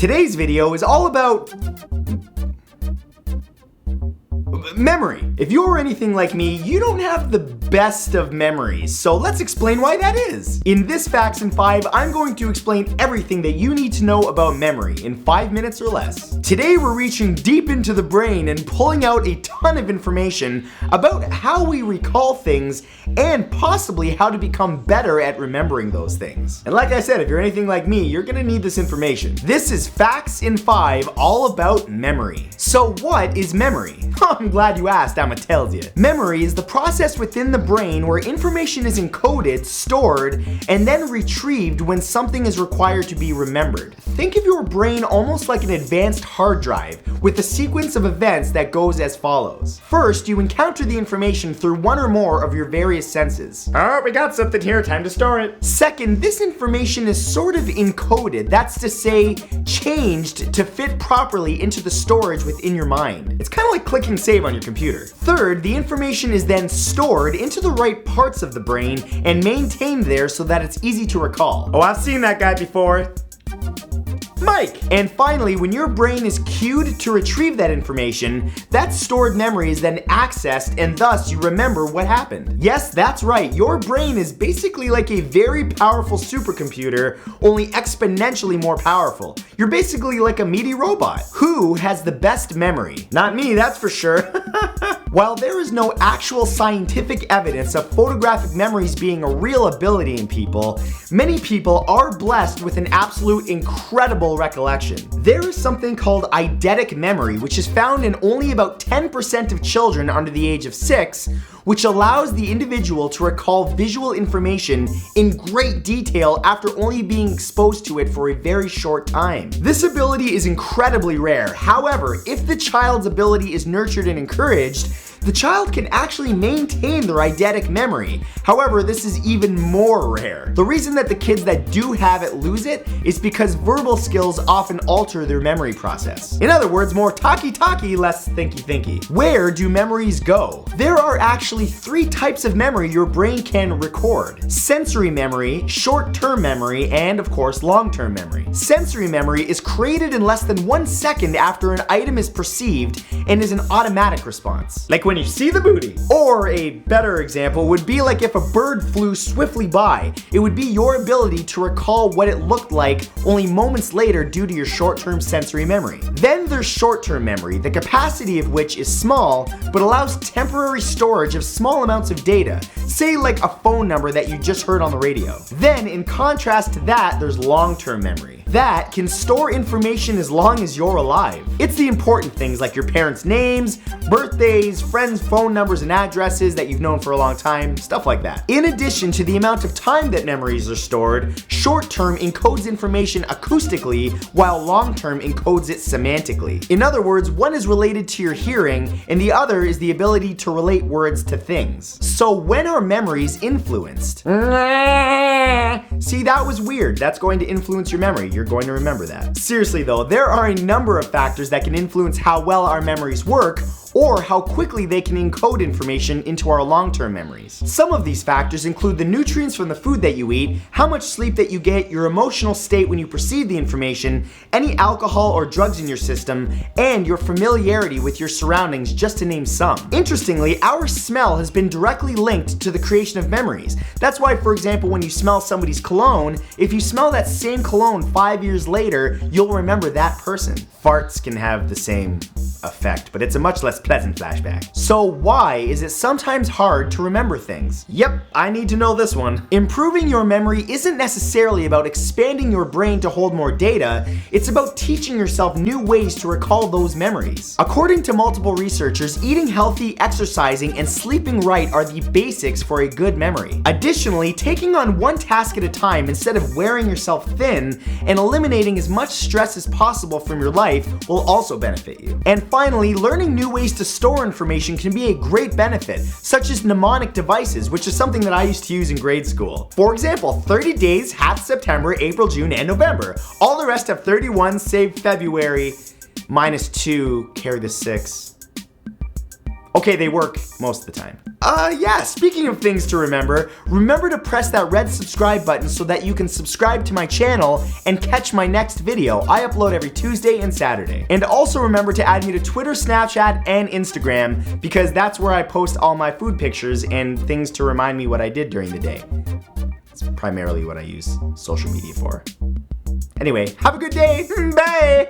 Today's video is all about memory. If you're anything like me, you don't have the best of memories, so let's explain why that is. In this Facts in 5, I'm going to explain everything that you need to know about memory in 5 minutes or less. Today we're reaching deep into the brain and pulling out a ton of information about how we recall things and possibly how to become better at remembering those things. And like I said, if you're anything like me, you're gonna need this information. This is Facts in 5, all about memory. So what is memory? I'm glad you asked, I'ma tell you. Memory is the process within the brain where information is encoded, stored, and then retrieved when something is required to be remembered. Think of your brain almost like an advanced hard drive with a sequence of events that goes as follows. First, you encounter the information through one or more of your various senses. Oh, we got something here, time to store it. Second, this information is sort of encoded, that's to say, changed to fit properly into the storage within your mind. It's kind of like clicking save on your computer. Third, the information is then stored into the right parts of the brain and maintained there so that it's easy to recall. Oh, I've seen that guy before. Mike. And finally, when your brain is cued to retrieve that information, that stored memory is then accessed and thus you remember what happened. Yes, that's right. Your brain is basically like a very powerful supercomputer, only exponentially more powerful. You're basically like a meaty robot. Who has the best memory? Not me, that's for sure. While there is no actual scientific evidence of photographic memories being a real ability in people, many people are blessed with an absolute incredible recollection. There is something called eidetic memory, which is found in only about 10% of children under the age of 6, which allows the individual to recall visual information in great detail after only being exposed to it for a very short time. This ability is incredibly rare. However, if the child's ability is nurtured and encouraged, the child can actually maintain their eidetic memory. However, this is even more rare. The reason that the kids that do have it lose it is because verbal skills often alter their memory process. In other words, more talky, less thinky. Where do memories go? There are actually 3 types of memory your brain can record: sensory memory, short-term memory, and of course, long-term memory. Sensory memory is created in less than 1 second after an item is perceived and is an automatic response. Like when you see the booty. Or a better example would be like if a bird flew swiftly by. It would be your ability to recall what it looked like only moments later due to your short-term sensory memory. Then there's short-term memory, the capacity of which is small, but allows temporary storage of small amounts of data, say like a phone number that you just heard on the radio. Then, in contrast to that, there's long-term memory. That can store information as long as you're alive. It's the important things like your parents' names, birthdays, friends' phone numbers and addresses that you've known for a long time, stuff like that. In addition to the amount of time that memories are stored, short-term encodes information acoustically, while long-term encodes it semantically. In other words, one is related to your hearing, and the other is the ability to relate words to things. So when are memories influenced? See, that was weird. That's going to influence your memory. You're going to remember that. Seriously though, there are a number of factors that can influence how well our memories work, or how quickly they can encode information into our long-term memories. Some of these factors include the nutrients from the food that you eat, how much sleep that you get, your emotional state when you perceive the information, any alcohol or drugs in your system, and your familiarity with your surroundings, just to name some. Interestingly, our smell has been directly linked to the creation of memories. That's why, for example, when you smell somebody's cologne, if you smell that same cologne 5 years later, you'll remember that person. Farts can have the same effect, but it's a much less pleasant flashback. So why is it sometimes hard to remember things? Yep, I need to know this one. Improving your memory isn't necessarily about expanding your brain to hold more data, it's about teaching yourself new ways to recall those memories. According to multiple researchers, eating healthy, exercising, and sleeping right are the basics for a good memory. Additionally, taking on one task at a time instead of wearing yourself thin and eliminating as much stress as possible from your life will also benefit you. And finally, learning new ways to store information can be a great benefit, such as mnemonic devices, which is something that I used to use in grade school. For example, 30 days, half September, April, June, and November. All the rest have 31, save February, -2, carry the 6. Okay, they work most of the time. Yeah, speaking of things to remember to press that red subscribe button so that you can subscribe to my channel and catch my next video. I upload every Tuesday and Saturday. And also remember to add me to Twitter, Snapchat, and Instagram because that's where I post all my food pictures and things to remind me what I did during the day. It's primarily what I use social media for. Anyway, have a good day. Bye.